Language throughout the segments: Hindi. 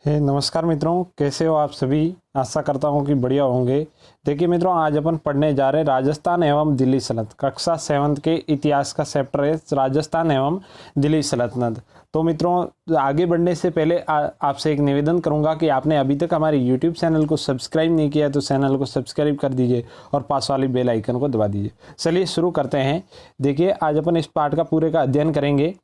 नमस्कार मित्रों, कैसे हो आप सभी। आशा करता हूँ कि बढ़िया होंगे। देखिए मित्रों, आज अपन पढ़ने जा रहे हैं राजस्थान एवं दिल्ली सल्तनत। कक्षा 7 के इतिहास का चैप्टर है राजस्थान एवं दिल्ली सल्तनत। तो मित्रों, आगे बढ़ने से पहले आपसे एक निवेदन करूंगा कि आपने अभी तक हमारे यूट्यूब चैनल को सब्सक्राइब नहीं किया तो चैनल को सब्सक्राइब कर दीजिए और पास वाली बेल आइकन को दबा दीजिए। चलिए शुरू करते हैं। देखिए, आज अपन इस पाठ का पूरे का अध्ययन करेंगे,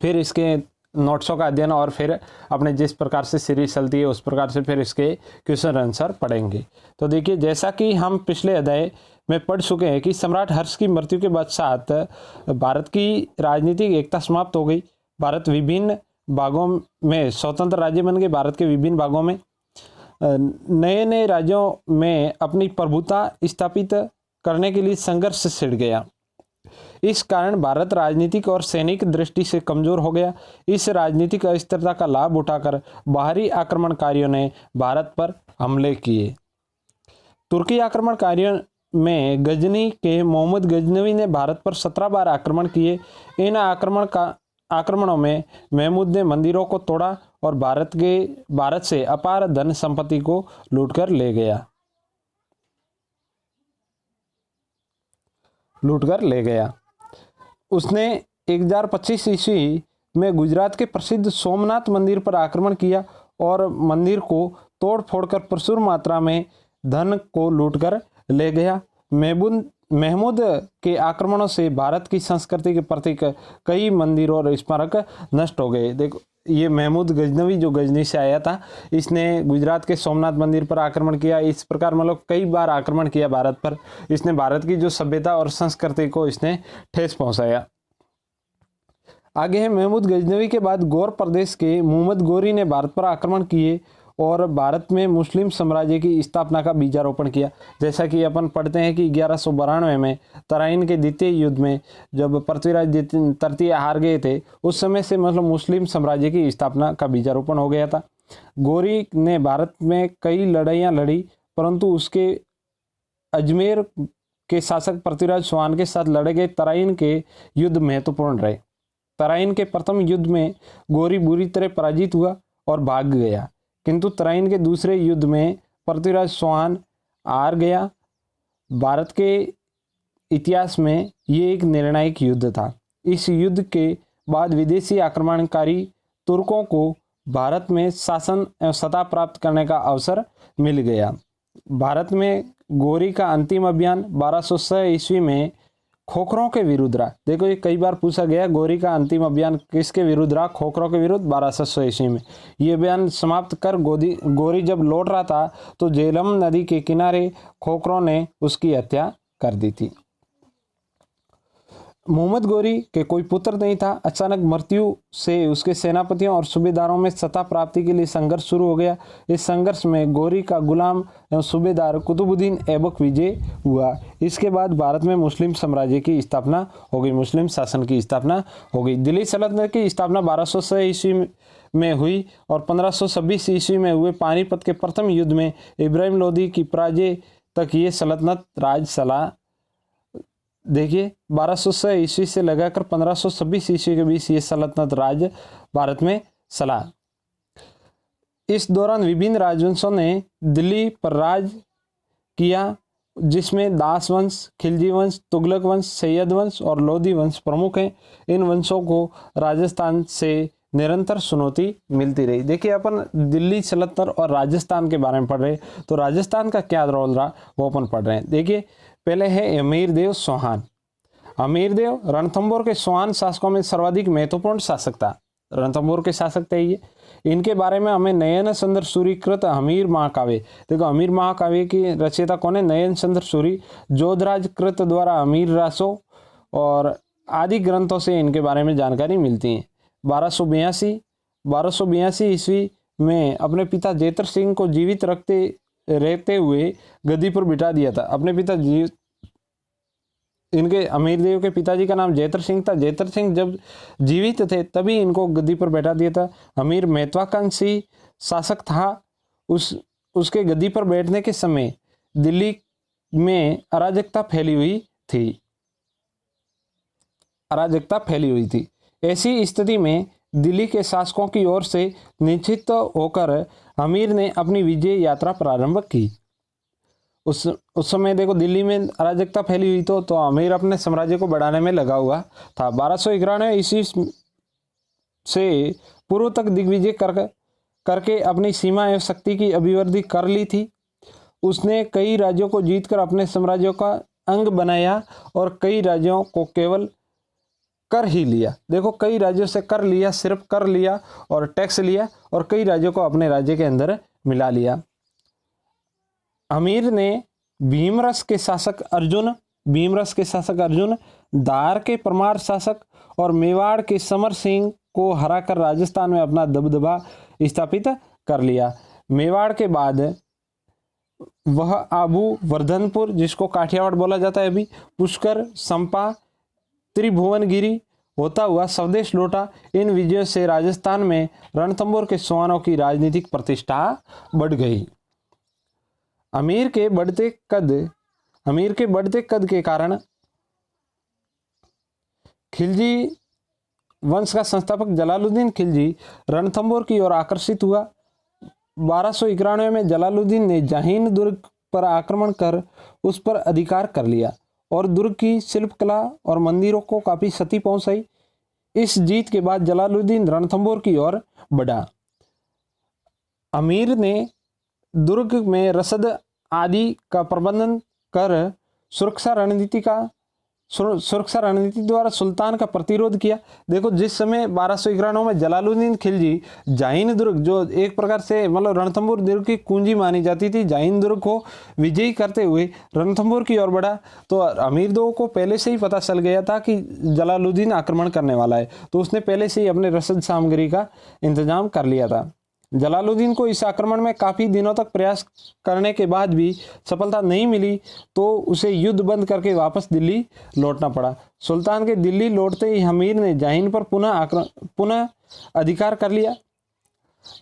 फिर इसके नोट्सों का अध्ययन और फिर अपने जिस प्रकार से सीरीज चलती है उस प्रकार से फिर इसके क्वेश्चन आंसर पढ़ेंगे। तो देखिए, जैसा कि हम पिछले अध्याय में पढ़ चुके हैं कि सम्राट हर्ष की मृत्यु के पश्चात भारत की राजनीतिक एकता समाप्त हो गई। भारत विभिन्न भागों में स्वतंत्र राज्य बन गए। भारत के विभिन्न भागों में नए नए राज्यों में अपनी प्रभुता स्थापित करने के लिए संघर्ष छिड़ गया। इस कारण भारत राजनीतिक और सैनिक दृष्टि से कमजोर हो गया। इस राजनीतिक अस्थिरता का लाभ उठाकर बाहरी आक्रमणकारियों ने भारत पर हमले किए। तुर्की आक्रमणकारियों में गजनी के मोहम्मद गजनवी ने भारत पर 17 बार आक्रमण किए। इन आक्रमणों में महमूद ने मंदिरों को तोड़ा और भारत से अपार धन संपत्ति को लूटकर ले गया। उसने 1025 ईस्वी में गुजरात के प्रसिद्ध सोमनाथ मंदिर पर आक्रमण किया और मंदिर को तोड़ फोड़कर प्रचुर मात्रा में धन को लूटकर ले गया। महमूद के आक्रमणों से भारत की संस्कृति के प्रतीक कई मंदिर और स्मारक नष्ट हो गए। देखो, ये महमूद गजनवी जो गजनी से आया था, इसने गुजरात के सोमनाथ मंदिर पर आक्रमण किया। इस प्रकार मतलब कई बार आक्रमण किया भारत पर। इसने भारत की जो सभ्यता और संस्कृति को इसने ठेस पहुंचाया। आगे है, महमूद गजनवी के बाद गौर प्रदेश के मोहम्मद गौरी ने भारत पर आक्रमण किए और भारत में मुस्लिम साम्राज्य की स्थापना का बीजारोपण किया। जैसा कि अपन पढ़ते हैं कि 1192 में तराइन के द्वितीय युद्ध में जब पृथ्वीराज तृतीय हार गए थे, उस समय से मतलब मुस्लिम साम्राज्य की स्थापना का बीजारोपण हो गया था। गौरी ने भारत में कई लड़ाइयाँ लड़ी, परंतु उसके अजमेर के शासक पृथ्वीराज चौहान के साथ लड़े गए तराइन के युद्ध महत्वपूर्ण रहे। तराइन के प्रथम युद्ध में गौरी बुरी तरह पराजित हुआ और भाग गया, किंतु तराइन के दूसरे युद्ध में पृथ्वीराज चौहान हार गया। भारत के इतिहास में ये एक निर्णायक युद्ध था। इस युद्ध के बाद विदेशी आक्रमणकारी तुर्कों को भारत में शासन एवं सत्ता प्राप्त करने का अवसर मिल गया। भारत में गौरी का अंतिम अभियान 1206 ईस्वी में खोखरों के विरुद्ध रहा। देखो, ये कई बार पूछा गया, गौरी का अंतिम अभियान किसके विरुद्ध रहा? खोखरों के विरुद्ध 1206 ईस्वी में। ये अभियान समाप्त कर गौरी जब लौट रहा था तो झेलम नदी के किनारे खोखरों ने उसकी हत्या कर दी थी। मोहम्मद गौरी के कोई पुत्र नहीं था। अचानक मृत्यु से उसके सेनापतियों और सूबेदारों में सत्ता प्राप्ति के लिए संघर्ष शुरू हो गया। इस संघर्ष में गौरी का गुलाम एवं सूबेदार कुतुबुद्दीन ऐबक विजय हुआ। इसके बाद भारत में मुस्लिम साम्राज्य की स्थापना हो गई, मुस्लिम शासन की स्थापना हो गई। दिल्ली सल्तनत की स्थापना 1206 ईस्वी में हुई और 1526 ईस्वी में हुए पानीपत के प्रथम युद्ध में इब्राहिम लोदी की पराजय तक ये सल्तनत राज चला। देखिए, 1206 ईस्वी से लगाकर 1526 ईस्वी के बीच ये सल्तनत राज भारत में चला। इस दौरान विभिन्न राजवंशों ने दिल्ली पर राज किया, जिसमें दास वंश, खिलजी वंश, तुगलक वंश, सैयद वंश और लोधी वंश प्रमुख हैं। इन वंशों को राजस्थान से निरंतर चुनौती मिलती रही। देखिए, अपन दिल्ली सल्तनत और राजस्थान के बारे में पढ़ रहे हैं, तो राजस्थान का क्या रोल रहा वो अपन पढ़ रहे हैं। देखिए, पहले है अमीरदेव चौहान। अमीरदेव रणथंभौर के चौहान शासकों में सर्वाधिक महत्वपूर्ण शासक था। रणथंभौर के शासक थे ये। इनके बारे में हमें नयन चंद्र सूरी कृत अमीर महाकाव्य, देखो अमीर महाकाव्य की रचयिता कौन है? नयन चंद्र सूरी। जोधराज कृत द्वारा अमीर रासो और आदि ग्रंथों से इनके बारे में जानकारी मिलती है। 1282 ईस्वी में अपने पिता जैतर सिंह को जीवित रहते हुए गद्दी पर बिठा दिया था। अपने पिता इनके अमीरदेव के पिताजी का नाम जैतर सिंह था। जैतर सिंह जब जीवित थे तभी इनको गद्दी पर बैठा दिया था। अमीर महत्वाकांक्षी शासक था। उसके गद्दी पर बैठने के समय दिल्ली में अराजकता फैली हुई थी। ऐसी स्थिति में दिल्ली के शासकों की ओर से निश्चित होकर अमीर ने अपनी विजय यात्रा प्रारंभ की। उस समय देखो दिल्ली में अराजकता फैली हुई तो अमीर अपने साम्राज्य को बढ़ाने में लगा हुआ था। 1291 ईस्वी से पूर्व तक दिग्विजय करके अपनी सीमा एवं शक्ति की अभिवृद्धि कर ली थी। उसने कई राज्यों को जीतकर अपने साम्राज्यों का अंग बनाया और कई राज्यों को केवल कर ही लिया। देखो कई राज्यों से कर लिया, सिर्फ कर लिया और टैक्स लिया, और कई राज्यों को अपने राज्य के अंदर मिला लिया। अमीर ने भीमरस के शासक अर्जुन, धार के परमार शासक और मेवाड़ के समर सिंह को हराकर राजस्थान में अपना दबदबा स्थापित कर लिया। मेवाड़ के बाद वह आबू, वर्धनपुर जिसको काठियावाड़ बोला जाता है अभी, पुष्कर, संपा, त्रिभुवनगिरी होता हुआ स्वदेश लौटा। इन विजयों से राजस्थान में रणथंभौर के सोआनों की राजनीतिक प्रतिष्ठा बढ़ गई। अमीर के बढ़ते कद के कारण खिलजी वंश का संस्थापक जलालुद्दीन खिलजी रणथंभौर की ओर आकर्षित हुआ। 1291 में जलालुद्दीन ने जाहिन दुर्ग पर आक्रमण कर उस पर अधिकार कर लिया और दुर्ग की शिल्पकला और मंदिरों को काफी क्षति पहुंचाई। इस जीत के बाद जलालुद्दीन रणथंभौर की ओर बढ़ा। अमीर ने दुर्ग में रसद आदि का प्रबंधन कर सुरक्षा रणनीति द्वारा सुल्तान का प्रतिरोध किया। देखो जिस समय 1291 में जलालुद्दीन खिलजी जाहिन दुर्ग, जो एक प्रकार से मतलब रणथंभौर दुर्ग की कुंजी मानी जाती थी, जाहिन दुर्ग को विजयी करते हुए रणथंभौर की ओर बढ़ा, तो अमीर दो को पहले से ही पता चल गया था कि जलालुद्दीन आक्रमण करने वाला है, तो उसने पहले से ही अपने रसद सामग्री का इंतजाम कर लिया था। जलालुद्दीन को इस आक्रमण में काफ़ी दिनों तक प्रयास करने के बाद भी सफलता नहीं मिली, तो उसे युद्ध बंद करके वापस दिल्ली लौटना पड़ा। सुल्तान के दिल्ली लौटते ही अमीर ने जाहिन पर पुनः अधिकार कर लिया।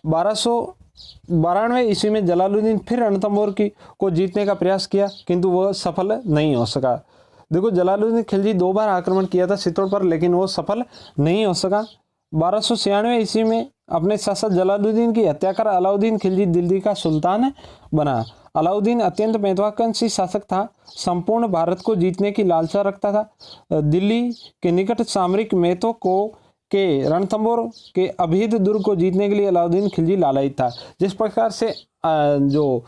1292 ईस्वी में जलालुद्दीन फिर रणथंभौर को जीतने का प्रयास किया, किंतु वह सफल नहीं हो सका। देखो जलालुद्दीन खिलजी 2 बार आक्रमण किया था चित्तौड़ पर, लेकिन वो सफल नहीं हो सका। 1296 ईस्वी में अपने शासक जलालुद्दीन की हत्या कर अलाउद्दीन खिलजी दिल्ली का सुल्तान बना। अलाउद्दीन अत्यंत महत्वाकांक्षी शासक था, संपूर्ण भारत को जीतने की लालसा रखता था। दिल्ली के निकट सामरिक महत्व के रणथंभौर के अभेद दुर्ग को जीतने के लिए अलाउद्दीन खिलजी लालायित था। जिस प्रकार से जो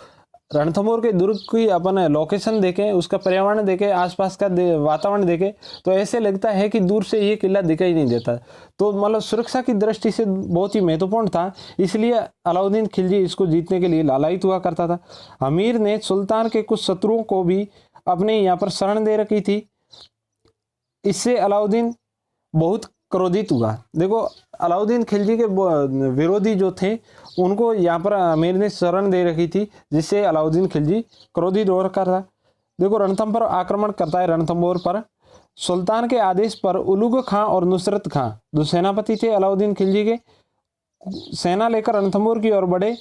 रणथंभौर के दुर्ग की अपन लोकेशन देखें, उसका पर्यावरण देखें, आसपास का वातावरण देखें, तो ऐसे लगता है कि दूर से ये किला दिखाई नहीं देता, तो मतलब सुरक्षा की दृष्टि से बहुत ही महत्वपूर्ण था, इसलिए अलाउद्दीन खिलजी इसको जीतने के लिए लालायित हुआ करता था। अमीर ने सुल्तान के कुछ शत्रुओं को भी अपने यहाँ पर शरण दे रखी थी, इससे अलाउद्दीन बहुत क्रोधित हुआ। देखो अलाउद्दीन खिलजी के विरोधी जो थे उनको यहाँ पर अमीर ने शरण दे रखी थी, जिससे अलाउद्दीन खिलजी क्रोधित हो रखा था। देखो रणथंभौर पर आक्रमण करता है। रणथंभौर पर सुल्तान के आदेश पर उलुग खां और नुसरत खां जो सेनापति थे अलाउद्दीन खिलजी के, सेना लेकर रणथंभौर की ओर बढ़े।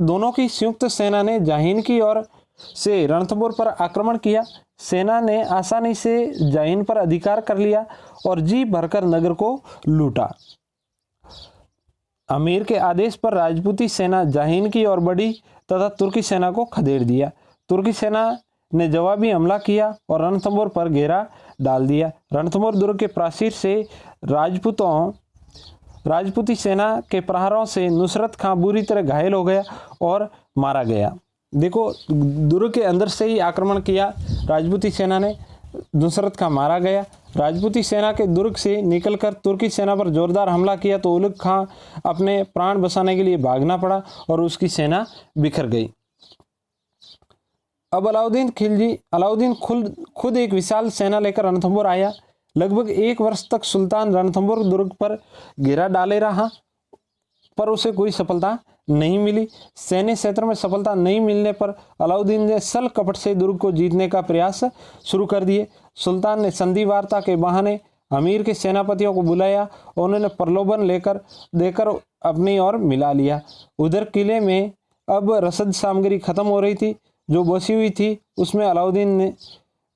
दोनों की संयुक्त सेना ने जाहिन की ओर से रणथंभौर पर आक्रमण किया। सेना ने आसानी से जाहिन पर अधिकार कर लिया और जी भरकर नगर को लूटा। अमीर के आदेश पर राजपूती सेना जाहिन की ओर बढ़ी तथा तुर्की सेना को खदेड़ दिया। तुर्की सेना ने जवाबी हमला किया और रणथंभौर पर घेरा डाल दिया। रणथंभौर दुर्ग के प्राचीर से राजपूती सेना के प्रहारों से नुसरत खां बुरी तरह घायल हो गया और मारा गया। देखो दुर्ग के अंदर से ही आक्रमण किया राजपूती सेना ने, नुसरत खां मारा गया। राजपूती सेना के दुर्ग से निकलकर तुर्की सेना पर जोरदार हमला किया तो उलुग खां अपने प्राण बचाने के लिए भागना पड़ा और उसकी सेना बिखर गई। अब अलाउद्दीन खुद एक विशाल सेना लेकर रणथंभौर आया। लगभग 1 वर्ष तक सुल्तान रणथंभौर दुर्ग पर घेरा डाले रहा, पर उसे कोई सफलता नहीं मिली। सैन्य क्षेत्र में सफलता नहीं मिलने पर अलाउद्दीन ने छल कपट से दुर्ग को जीतने का प्रयास शुरू कर दिए। सुल्तान ने संधि वार्ता के बहाने अमीर के सेनापतियों को बुलाया और उन्होंने प्रलोभन देकर अपनी ओर मिला लिया। उधर किले में अब रसद सामग्री खत्म हो रही थी, जो बची हुई थी उसमें अलाउद्दीन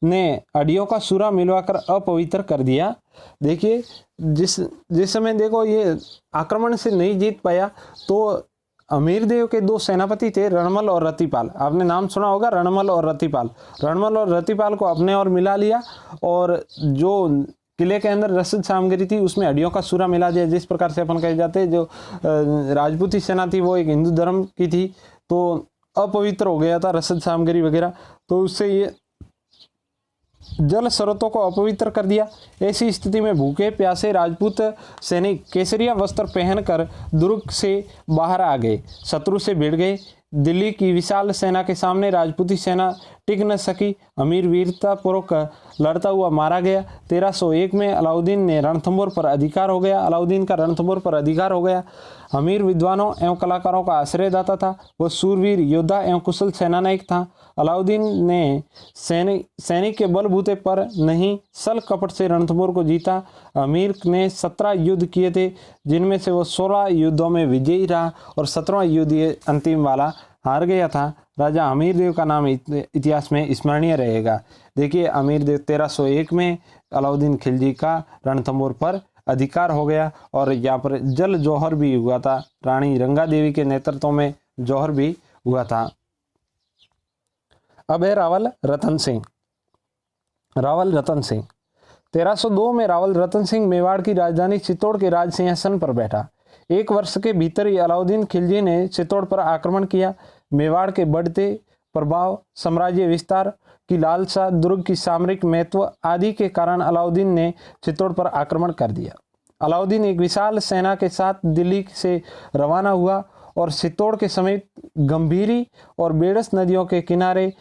ने हड्डियों का सूरा मिलवाकर अपवित्र कर दिया देखिए जिस समय देखो ये आक्रमण से नहीं जीत पाया तो अमीरदेव के दो सेनापति थे, रणमल और रतिपाल। आपने नाम सुना होगा, रणमल और रतिपाल। रणमल और रतिपाल को अपने और मिला लिया और जो किले के अंदर रसद सामग्री थी उसमें हड्डियों का सूरा मिला दिया। जिस प्रकार से अपन कहे जाते हैं जो राजपूती सेना थी वो एक हिंदू धर्म की थी तो अपवित्र हो गया था रसद सामग्री वगैरह, तो उससे ये जल स्रोतों को अपवित्र कर दिया। ऐसी स्थिति में भूखे प्यासे राजपूत सैनिक केसरिया वस्त्र पहनकर दुर्ग से बाहर आ गए, शत्रु से भिड़ गए। दिल्ली की विशाल सेना के सामने राजपूती सेना टिक न सकी। अमीर वीरतापूर्वक लड़ता हुआ मारा गया। 1301 में अलाउद्दीन ने रणथंभौर पर अधिकार हो गया। अलाउद्दीन का रणथंभौर पर अधिकार हो गया। अमीर विद्वानों एवं कलाकारों का आश्रयदाता था। वह सूरवीर योद्धा एवं कुशल सेनानायक था। अलाउद्दीन ने सैनिक के बलबूते पर नहीं सल कपट से रणथंभौर को जीता। अमीर ने 17 युद्ध किए थे जिनमें से वो 16 युद्धों में विजयी रहा और 17वां युद्ध ये अंतिम वाला हार गया था। राजा अमीरदेव का नाम इतिहास में स्मरणीय रहेगा। देखिए अमीरदेव 1301 में अलाउद्दीन खिलजी का रणथंभौर पर अधिकार हो गया और यहाँ पर जल जौहर भी हुआ था। रानी रंगा देवी के नेतृत्व में जौहर भी हुआ था। अब है रावल रतन सिंह। रावल रतन सिंह 1302 में रावल रतन सिंह मेवाड़ की राजधानी चित्तौड़ के राज सिंहासन पर बैठा। एक वर्ष के भीतर ही अलाउद्दीन खिलजी ने चित्तौड़ पर आक्रमण किया। मेवाड़ के बढ़ते प्रभाव, साम्राज्य विस्तार की लालसा, दुर्ग की सामरिक महत्व आदि के कारण अलाउद्दीन ने चित्तौड़ पर आक्रमण कर दिया। अलाउद्दीन एक विशाल सेना के साथ दिल्ली से रवाना हुआ और चित्तौड़ के समीप गंभीरी और बेड़स नदियों के किनारे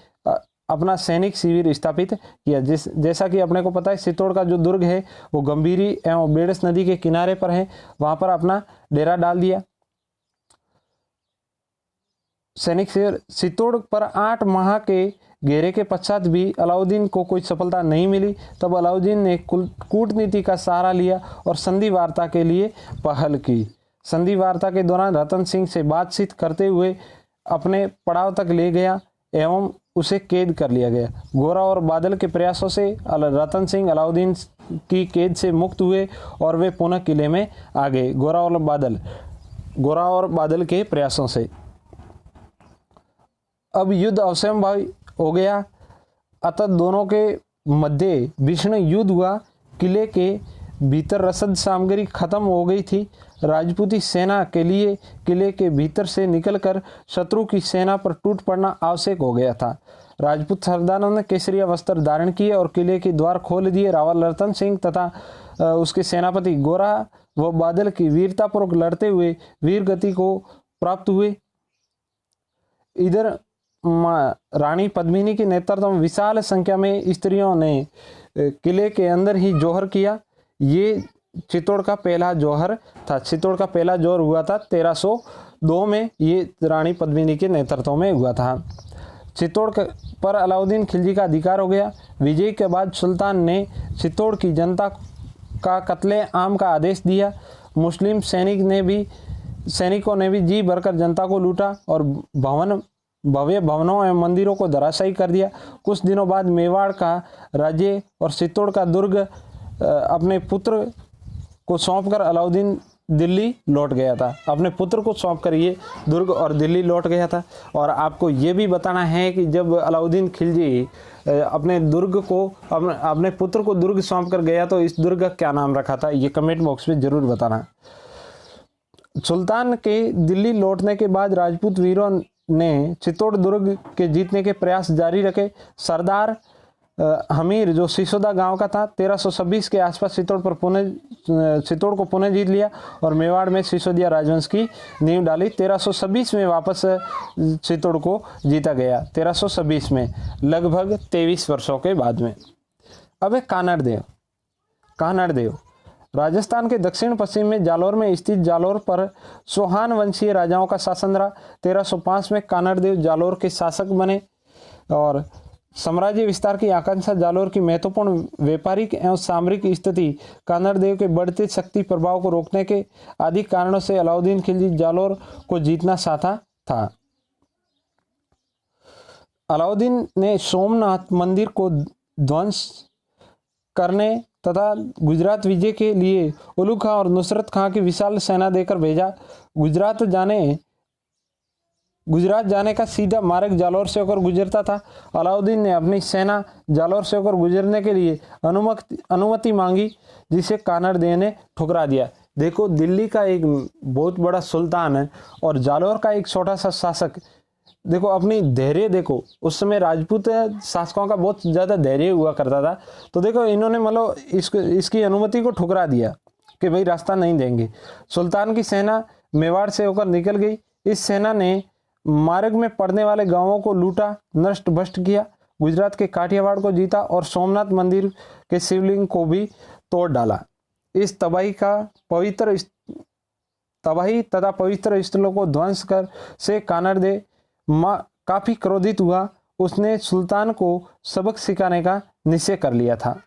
अपना सैनिक शिविर स्थापित किया। जैसा कि अपने को पता है चित्तौड़ का जो दुर्ग है वो गंभीरी एवं बेड़स नदी के किनारे पर है, वहां पर अपना डेरा डाल दिया। सैनिक शिविर चित्तौड़ पर 8 माह के घेरे के पश्चात भी अलाउद्दीन को कोई सफलता नहीं मिली। तब अलाउद्दीन ने कूटनीति का सहारा लिया और संधि वार्ता के लिए पहल की। संधि वार्ता के दौरान रतन सिंह से बातचीत करते हुए अपने पड़ाव तक ले गया एवं उसे कैद कर लिया गया। गोरा और बादल के प्रयासों से रतन सिंह अलाउद्दीन की कैद से मुक्त हुए और वे पुनः किले में आ गए। गोरा और बादल के प्रयासों से अब युद्ध अवश्यंभावी हो गया। अतः दोनों के मध्य भीषण युद्ध हुआ। किले के भीतर रसद सामग्री खत्म हो गई थी। राजपूती सेना के लिए किले के भीतर से निकलकर शत्रु की सेना पर टूट पड़ना आवश्यक हो गया था। राजपूत सरदारों ने केसरिया वस्त्र धारण किए और किले के द्वार खोल दिए। रावल रतन सिंह तथा उसके सेनापति गोरा व बादल की वीरतापूर्वक लड़ते हुए वीर गति को प्राप्त हुए। इधर रानी पद्मिनी के नेतृत्व में विशाल संख्या में स्त्रियों ने किले के अंदर ही जौहर किया। ये चित्तौड़ का पहला जौहर था। चित्तौड़ का पहला जौहर हुआ था 1302 में, ये रानी पद्मिनी के नेतृत्व में हुआ था। चित्तौड़ पर अलाउद्दीन खिलजी का अधिकार हो गया। विजय के बाद सुल्तान ने चित्तौड़ की जनता का कत्ले आम का आदेश दिया। मुस्लिम सैनिकों ने भी जी भरकर जनता को लूटा और भव्य भवनों एवं मंदिरों को धराशायी कर दिया। कुछ दिनों बाद मेवाड़ का राज्य और चित्तौड़ का दुर्ग अपने पुत्र को सौंपकर अलाउद्दीन दिल्ली लौट गया था। अपने पुत्र को सौंपकर ये दुर्ग और दिल्ली लौट गया था। और आपको ये भी बताना है कि जब अलाउद्दीन खिलजी अपने दुर्ग को अपने पुत्र को दुर्ग सौंप कर गया तो इस दुर्ग का क्या नाम रखा था, ये कमेंट बॉक्स में जरूर बताना। सुल्तान के दिल्ली लौटने के बाद राजपूत वीरों ने चित्तौड़ दुर्ग के जीतने के प्रयास जारी रखे। सरदार हमीर जो सिसोदा गांव का था 1326 के आसपास चित्तौड़ को पुनः जीत लिया और मेवाड़ में सिसोदिया राजवंश की नींव डाली। 1326 में वापस चित्तौड़ को जीता गया। 1326 में लगभग 23 वर्षों के बाद में। अब है कानड़देव राजस्थान के दक्षिण पश्चिम में जालोर में स्थित जालोर पर चौहान वंशीय राजाओं का शासन रहा। 1305 में कानड़देव जालोर के शासक बने और साम्राज्य विस्तार की आकांक्षा जालोर की महत्वपूर्ण व्यापारिक एवं सामरिक स्थिति, कानड़देव के बढ़ते शक्ति प्रभाव को रोकने के आदि कारणों से अलाउद्दीन खिलजी जालोर को जीतना चाहता था। अलाउद्दीन ने सोमनाथ मंदिर को ध्वंस करने तथा गुजरात विजय के लिए उलू खां और नुसरत खां की विशाल सेना देकर भेजा। गुजरात जाने का सीधा मार्ग जालौर से होकर गुजरता था। अलाउद्दीन ने अपनी सेना जालौर से होकर गुजरने के लिए अनुमति मांगी, जिसे कानरदेव ने ठुकरा दिया। देखो, दिल्ली का एक बहुत बड़ा सुल्तान है और जालौर का एक छोटा सा शासक, देखो अपनी धैर्य देखो, उस समय राजपूत शासकों का बहुत ज़्यादा धैर्य हुआ करता था। तो देखो इन्होंने मतलब इसकी अनुमति को ठुकरा दिया कि भाई रास्ता नहीं देंगे। सुल्तान की सेना मेवाड़ से होकर निकल गई। इस सेना ने मार्ग में पड़ने वाले गांवों को लूटा, नष्ट भ्रष्ट किया, गुजरात के काठियावाड़ को जीता और सोमनाथ मंदिर के शिवलिंग को भी तोड़ डाला। इस तबाही तथा पवित्र स्थलों को ध्वंस कर से कानरदेव काफी क्रोधित हुआ। उसने सुल्तान को सबक सिखाने का निश्चय कर लिया था।